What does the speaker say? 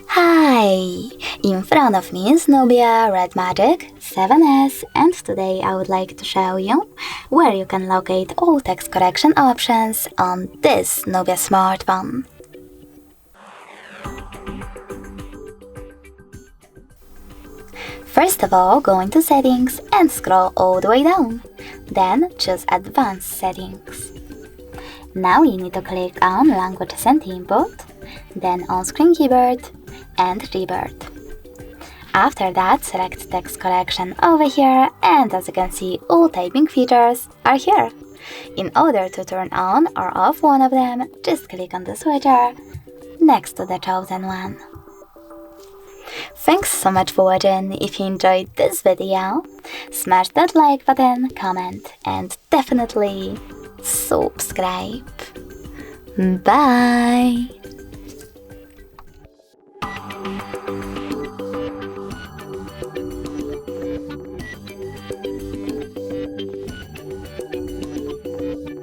Hi! In front of me is Nubia Red Magic 7S, and today I would like to show you where you can locate all text correction options on this Nubia smartphone. First of all, go into Settings and scroll all the way down. Then choose Advanced Settings. Now you need to click on Languages and Input, then On-Screen Keyboard and Keyboard. After that, select Text Correction over here, and as you can see, all typing features are here. In order to turn on or off one of them, just click on the switcher next to the chosen one. Thanks so much for watching. If you enjoyed this video, smash that like button, comment, and definitely subscribe. Bye!